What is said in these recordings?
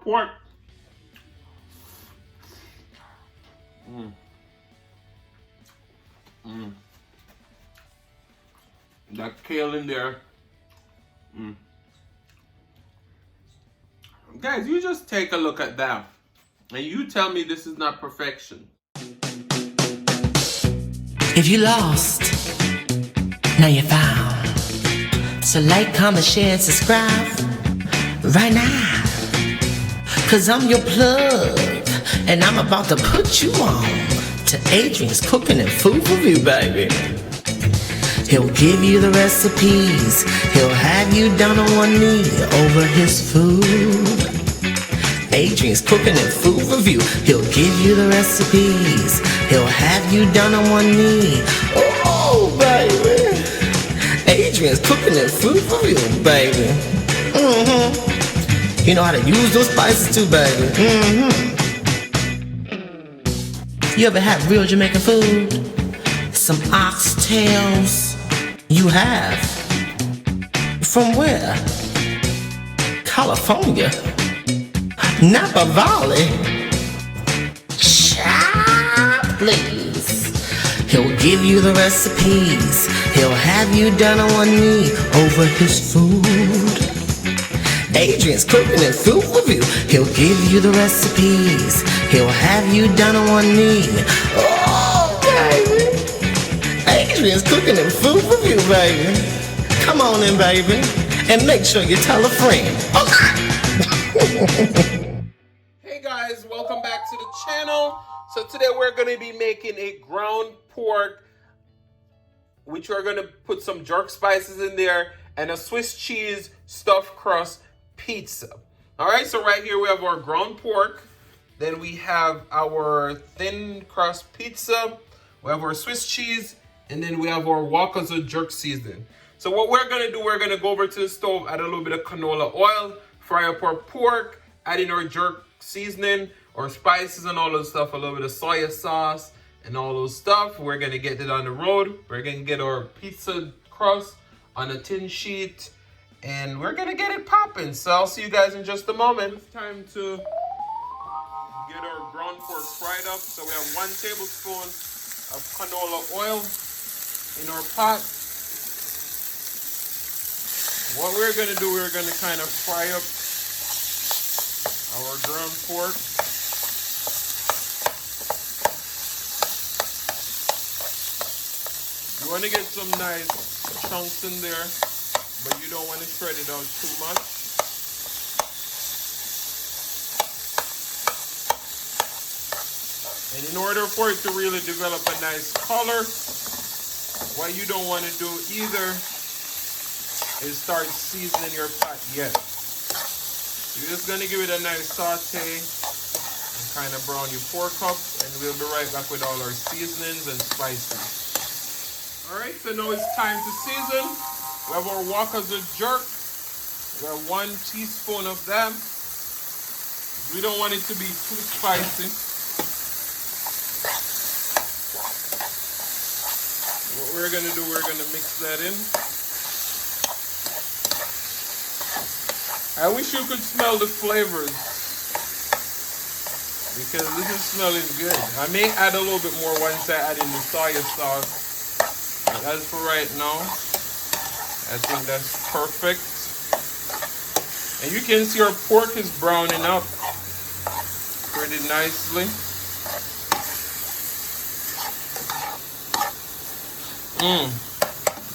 pork. That kale in there. Guys, you just take a look at that. And you tell me this is not perfection. If you lost, now you're found. So like, comment, share, and subscribe right now. Cause I'm your plug, and I'm about to put you on to Adrian's Cooking and Food Review, baby. He'll give you the recipes. He'll have you down on one knee over his food. Adrian's Cooking and Food Review. He'll give you the recipes. He'll have you down on one knee. Oh, baby. Adrian's Cooking and Food Review, baby. You know how to use those spices too, baby. You ever had real Jamaican food? Some oxtails? You have? From where? California? Napa Valley? Child, please. He'll give you the recipes. He'll have you down on one knee over his food. Adrian's Cooking and Food Review. He'll give you the recipes. He'll have you down on one knee. Oh, baby. Adrian's Cooking and Food Review, baby. Come on in, baby. And make sure you tell a friend. Okay. Hey guys, welcome back to the channel. So today we're going to be making a ground pork, which we're going to put some jerk spices in there, and a Swiss cheese stuffed crust pizza. Alright, so right here we have our ground pork. Then we have our thin crust pizza. We have our Swiss cheese. And then we have our Wakaza jerk seasoning. So what we're going to do, we're going to go over to the stove, add a little bit of canola oil, fry up our pork, add in our jerk seasoning, our spices and all those stuff, a little bit of soy sauce and all those stuff. We're going to get it on the road. We're going to get our pizza crust on a tin sheet. And we're going to get it popping. So I'll see you guys in just a moment. It's time to get our ground pork fried up. So we have 1 tablespoon of canola oil in our pot. What we're going to do, we're going to kind of fry up our ground pork. You want to get some nice chunks in there, but you don't want to shred it out too much. And in order for it to really develop a nice color, what you don't want to do either is start seasoning your pot yet. You're just going to give it a nice saute and kind of brown your pork up, and we'll be right back with all our seasonings and spices. Alright, so now it's time to season. We have our Wakaza jerk. We have 1 teaspoon of that. We don't want it to be too spicy. What we're going to do, we're going to mix that in. I wish you could smell the flavors, because this is smelling good. I may add a little bit more once I add in the soy sauce. But as for right now, I think that's perfect. And you can see our pork is browning up pretty nicely.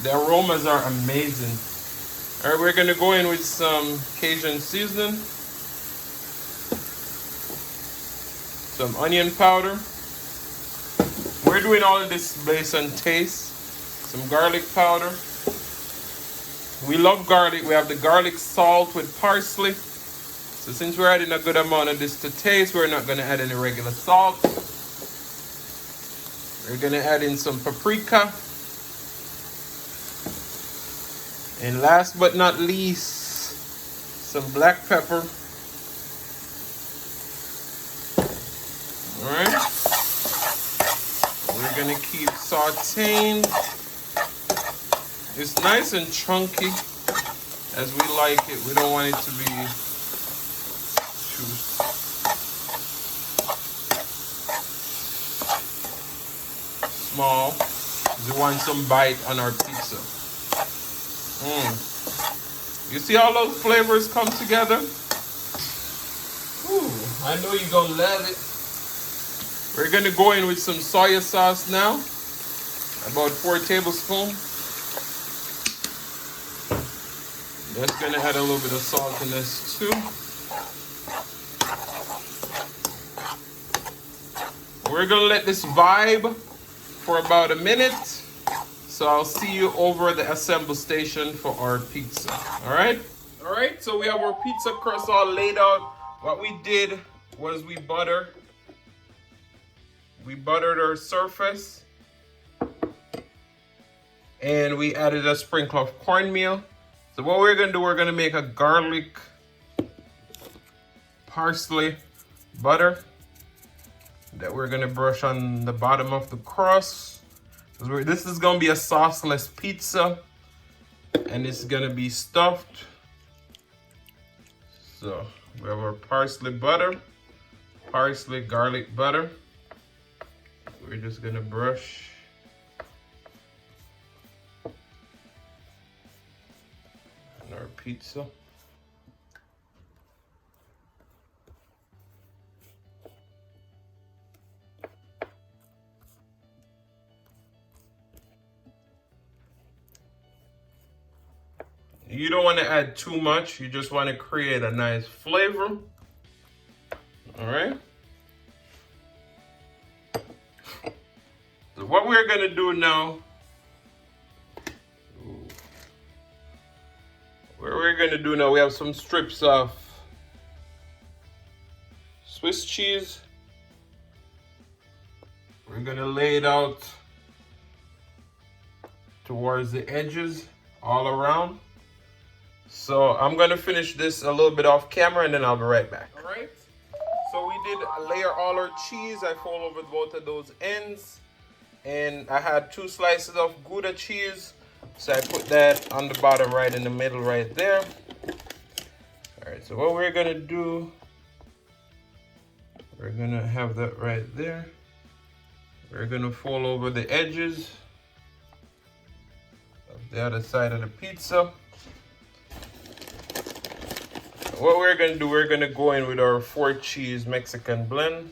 The aromas are amazing. Alright, we're going to go in with some Cajun seasoning, some onion powder. We're doing all of this based on taste. Some garlic powder. We love garlic. We have the garlic salt with parsley. So since we're adding a good amount of this to taste, we're not going to add any regular salt. We're going to add in some paprika. And last but not least, some black pepper. Alright. We're going to keep sauteing. It's nice and chunky as we like it. We don't want it to be too Small. We want some bite on our pizza. You see all those flavors come together? Ooh, I know you're gonna love it. We're gonna go in with some soy sauce now. About 4 tablespoons. That's gonna add a little bit of salt in this too. We're gonna let this vibe for about a minute. So I'll see you over the assemble station for our pizza. Alright? Alright, so we have our pizza crust all laid out. What we did was we buttered our surface. And we added a sprinkle of cornmeal. So what we're gonna do, we're gonna make a garlic parsley butter that we're gonna brush on the bottom of the crust. This is gonna be a sauceless pizza, and it's gonna be stuffed. So we have our parsley butter, parsley garlic butter. We're just gonna brush on our pizza. You don't want to add too much. You just want to create a nice flavor. All right. So what we're going to do now, we have some strips of Swiss cheese. We're going to lay it out towards the edges all around. So I'm gonna finish this a little bit off camera and then I'll be right back. All right, so we did layer all our cheese. I fold over both of those ends, and I had 2 slices of Gouda cheese. So I put that on the bottom right in the middle right there. All right, so what we're gonna do, we're gonna have that right there. We're gonna fold over the edges of the other side of the pizza. What we're gonna do, we're gonna go in with our 4 cheese Mexican blend.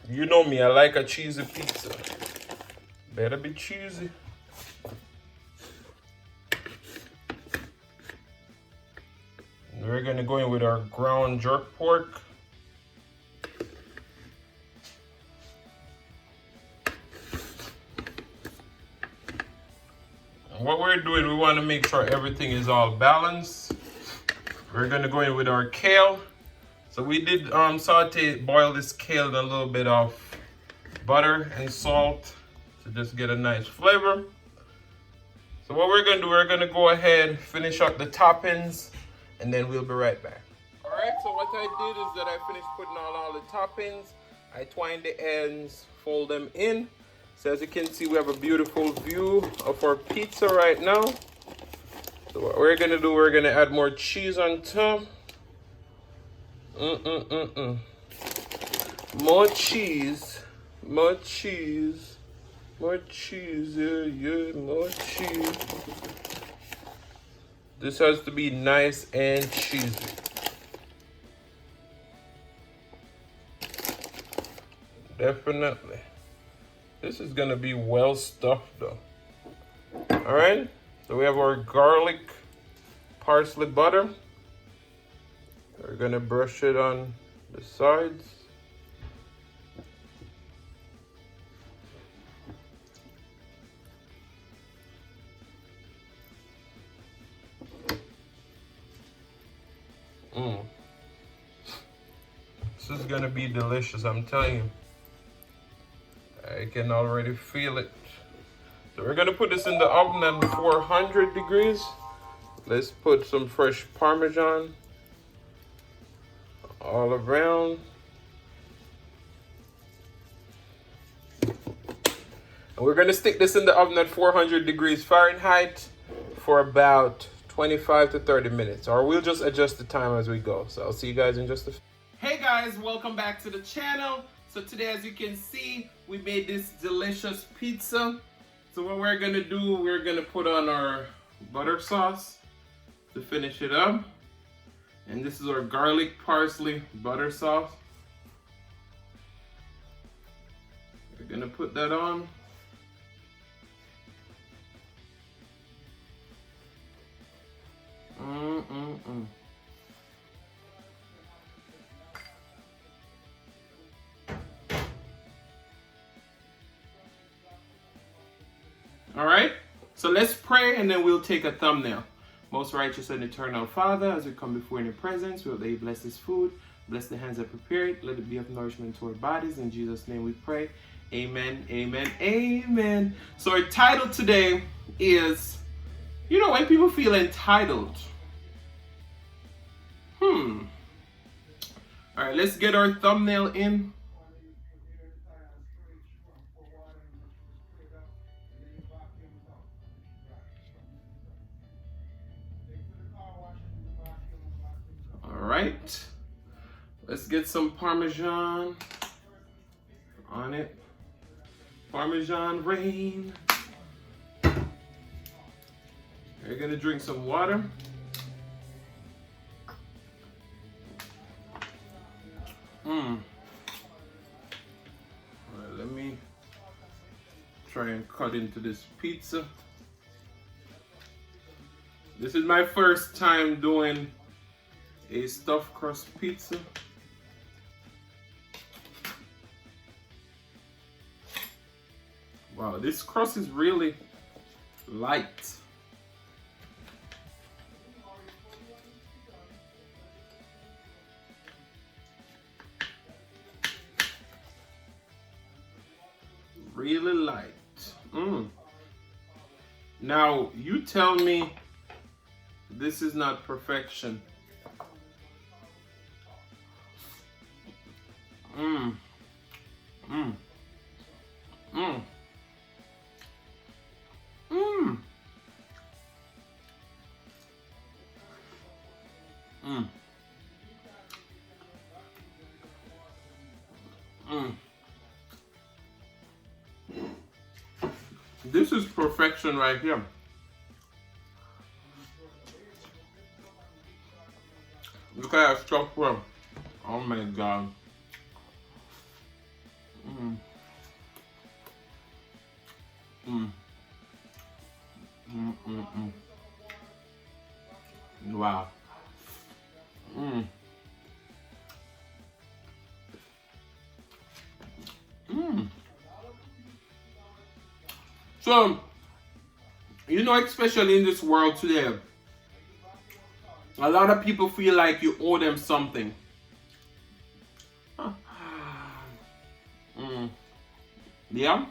You know me, I like a cheesy pizza. Better be cheesy. And we're gonna go in with our ground jerk pork. What we're doing, we want to make sure everything is all balanced. We're going to go in with our kale. So we did boil this kale in a little bit of butter and salt to just get a nice flavor. So what we're going to do, we're going to go ahead, finish up the toppings, and then we'll be right back. All right, so what I did is that I finished putting on all the toppings. I twined the ends, fold them in. So as you can see, we have a beautiful view of our pizza right now. So what we're gonna do, we're gonna add more cheese on top. More cheese, more cheese, more cheese, yeah, more cheese. This has to be nice and cheesy. Definitely. This is gonna be well stuffed though. All right, so we have our garlic parsley butter. We're gonna brush it on the sides. This is gonna be delicious, I'm telling you. I can already feel it. So we're gonna put this in the oven at 400 degrees. Let's put some fresh Parmesan all around. And we're gonna stick this in the oven at 400 degrees Fahrenheit for about 25 to 30 minutes, or we'll just adjust the time as we go. So I'll see you guys in just a few. Hey guys, welcome back to the channel. So today, as you can see, we made this delicious pizza. So what we're gonna do, we're gonna put on our butter sauce to finish it up. And this is our garlic parsley butter sauce. We're gonna put that on. All right, so let's pray and then we'll take a thumbnail. Most righteous and eternal Father, as we come before in your presence, will that you bless this food, bless the hands that prepare it, let it be of nourishment to our bodies. In Jesus' name we pray. Amen, amen, amen. So our title today is, you know, when people feel entitled. All right, let's get our thumbnail in. All right, let's get some Parmesan on it. Parmesan rain. You're gonna drink some water. All right, let me try and cut into this pizza. This is my first time doing a stuffed crust pizza. Wow, this crust is really light. Really light. Now, you tell me this is not perfection. This is perfection right here. Look at that structure. Oh my God. Wow. So, you know, especially in this world today, a lot of people feel like you owe them something. Yeah?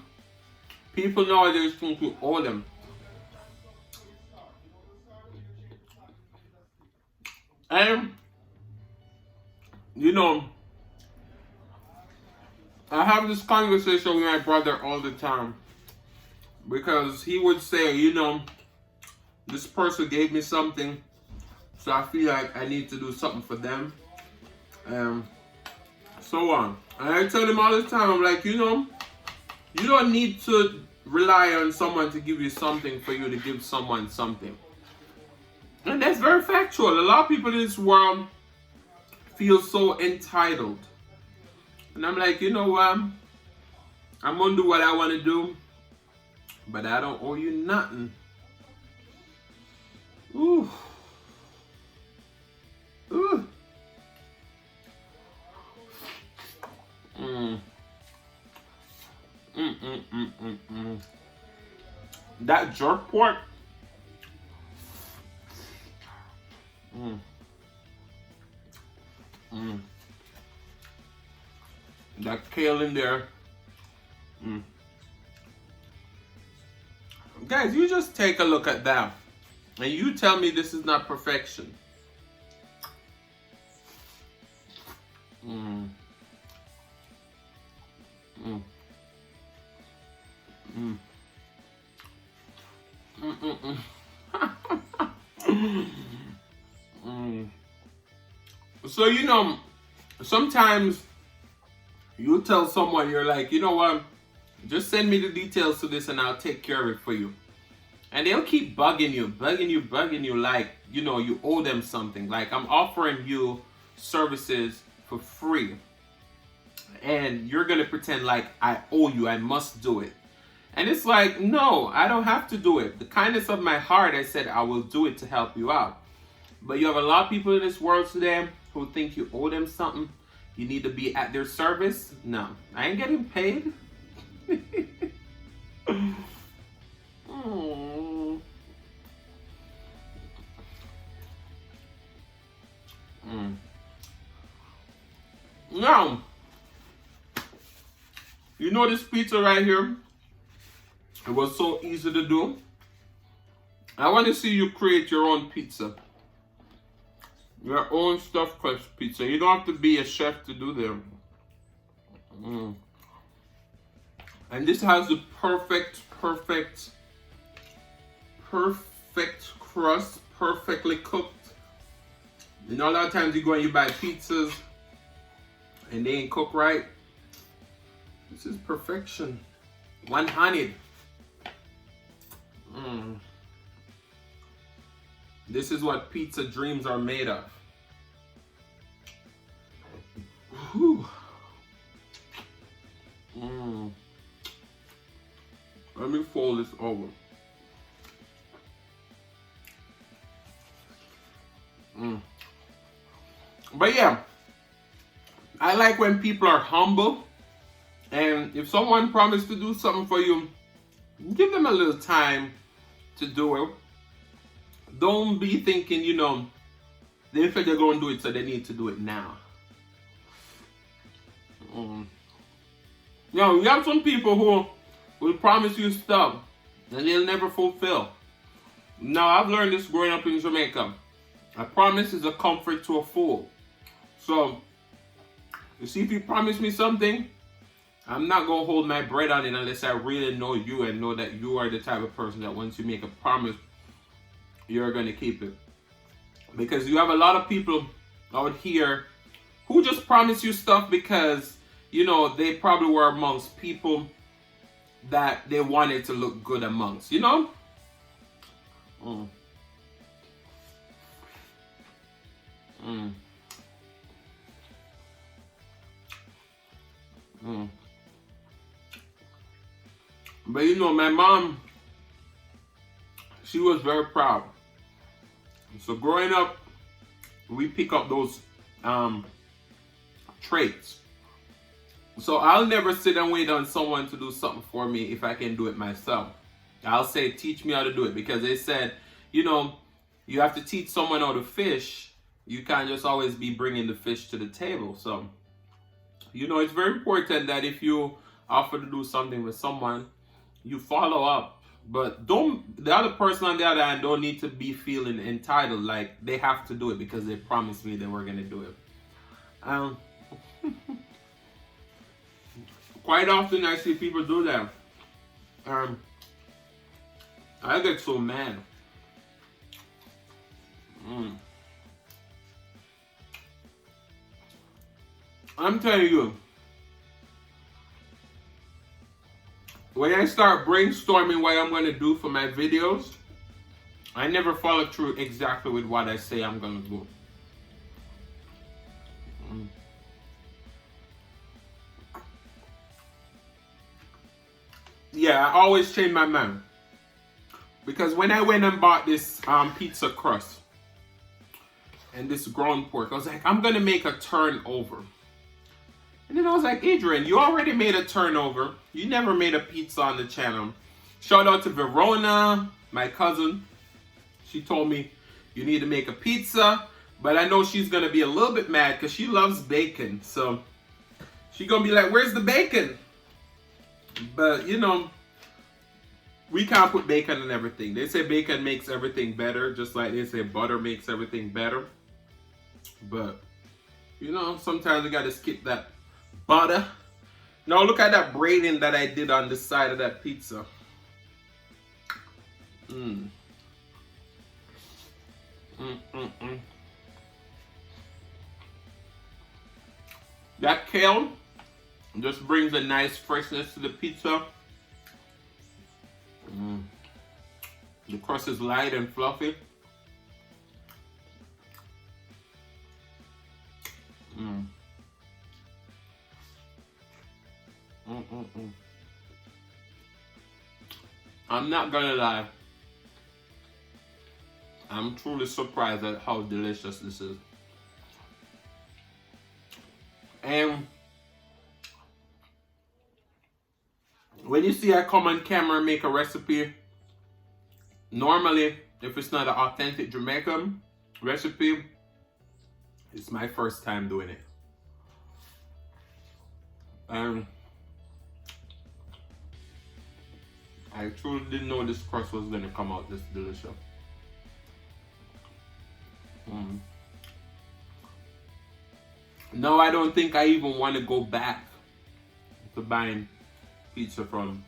People nowadays think you owe them. And, you know, I have this conversation with my brother all the time. Because he would say, you know, this person gave me something, so I feel like I need to do something for them. So on. And I tell him all the time, I'm like, you know, you don't need to rely on someone to give you something for you to give someone something. And that's very factual. A lot of people in this world feel so entitled. And I'm like, you know what? I'm going to do what I want to do. But I don't owe you nothing. Ooh. Ooh. That jerk pork. That kale in there. Guys, you just take a look at that and you tell me this is not perfection. Mm. Mm. So, you know, sometimes you tell someone, you're like, you know what, just send me the details to this and I'll take care of it for you. And they'll keep bugging you like, you know, you owe them something. Like, I'm offering you services for free. And you're going to pretend like I owe you, I must do it. And it's like, no, I don't have to do it. The kindness of my heart, I said I will do it to help you out. But you have a lot of people in this world today who think you owe them something. You need to be at their service. No, I ain't getting paid. Mm. Mm. Now, you know this pizza right here? It was so easy to do. I want to see you create your own pizza. Your own stuffed crust pizza. You don't have to be a chef to do them. And this has the perfect crust, perfectly cooked. You know, a lot of times you go and you buy pizzas and they ain't cooked right. This is perfection. 100. This is what pizza dreams are made of. Whew. Let me fold this over. But yeah, I like when people are humble, and if someone promised to do something for you, give them a little time to do it. Don't be thinking, you know, they said they're going to do it, so they need to do it now. You know, you have some people who will promise you stuff and they'll never fulfill. Now, I've learned this growing up in Jamaica. A promise is a comfort to a fool. So, you see, if you promise me something, I'm not going to hold my bread on it unless I really know you and know that you are the type of person that once you make a promise, you're going to keep it. Because you have a lot of people out here who just promise you stuff because, you know, they probably were amongst people that they wanted to look good amongst, you know? But you know, my mom, she was very proud. So growing up, we pick up those traits. So I'll never sit and wait on someone to do something for me if I can do it myself. I'll say, teach me how to do it, because they said, you know, you have to teach someone how to fish. You can't just always be bringing the fish to the table. So, you know, it's very important that if you offer to do something with someone, you follow up. But the other person on the other hand don't need to be feeling entitled like they have to do it because they promised me they were going to do it. Quite often I see people do that. I get so mad. I'm telling you, when I start brainstorming what I'm going to do for my videos, I never follow through exactly with what I say I'm going to do. Yeah, I always change my mind. Because when I went and bought this pizza crust and this ground pork, I was like, I'm going to make a turnover. And then I was like, Adrian, you already made a turnover. You never made a pizza on the channel. Shout out to Verona, my cousin. She told me you need to make a pizza. But I know she's going to be a little bit mad because she loves bacon. So she's going to be like, where's the bacon? But, you know, we can't put bacon in everything. They say bacon makes everything better, just like they say butter makes everything better. But, you know, sometimes we got to skip that butter Now look at that braiding that I did on the side of that pizza. Mm. That kale just brings a nice freshness to the pizza. The crust is light and fluffy. I'm not gonna lie. I'm truly surprised at how delicious this is. And when you see I come on camera and make a recipe, normally if it's not an authentic Jamaican recipe, it's my first time doing it. And I truly didn't know this crust was gonna come out this delicious. No, I don't think I even want to go back to buying pizza from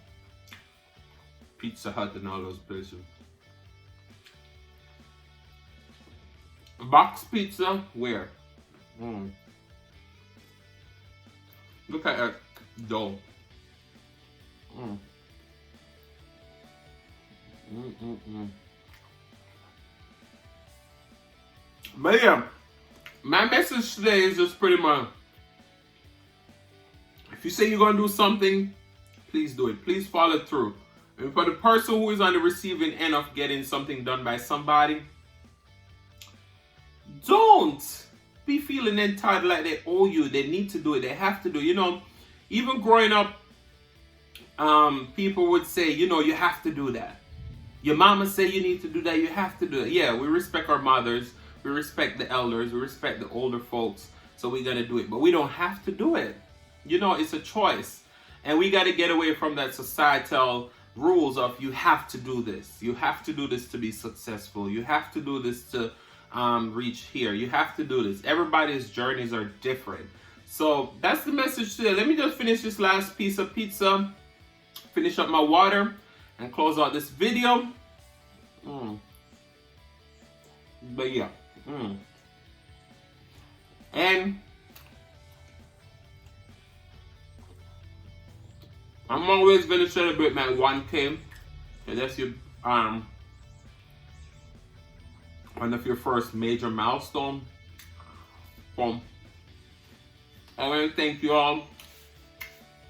Pizza Hut and all those places. Box pizza? Where? Look at that dough. But yeah, my message today is just pretty much, if you say you're going to do something, please do it. Please follow through. And for the person who is on the receiving end of getting something done by somebody, don't be feeling entitled like they owe you. They need to do it. They have to do it. You know, even growing up, people would say, you know, you have to do that. Your mama say you need to do that. You have to do it. Yeah, we respect our mothers. We respect the elders. We respect the older folks. So we're going to do it. But we don't have to do it. You know, it's a choice. And we got to get away from that societal rules of you have to do this. You have to do this to be successful. You have to do this to reach here. You have to do this. Everybody's journeys are different. So that's the message today. Let me just finish this last piece of pizza, finish up my water, and close out this video. But yeah. And I'm always going to celebrate my 1K. And that's your one of your first major milestone. I want to thank you all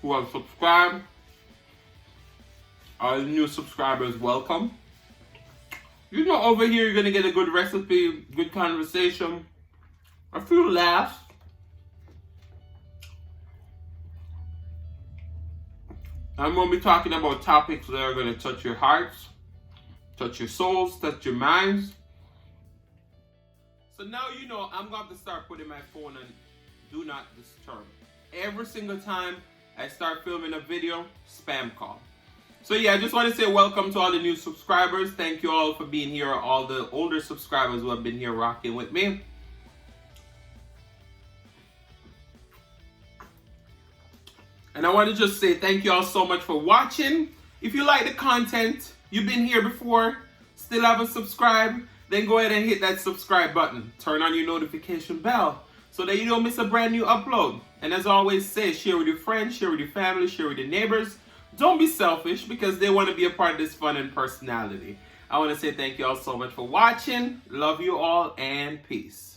who have subscribed. All the new subscribers, welcome. You know, over here you're gonna get a good recipe, good conversation, a few laughs. I'm gonna be talking about topics that are gonna touch your hearts, touch your souls, touch your minds. So now you know I'm going to start putting my phone on do not disturb. Every single time I start filming a video, spam call. So yeah, I just want to say welcome to all the new subscribers. Thank you all for being here. All the older subscribers who have been here rocking with me. And I want to just say thank you all so much for watching. If you like the content, you've been here before, still haven't subscribed, then go ahead and hit that subscribe button. Turn on your notification bell so that you don't miss a brand new upload. And as I always say, share with your friends, share with your family, share with your neighbors. Don't be selfish because they want to be a part of this fun and personality. I want to say thank you all so much for watching. Love you all and peace.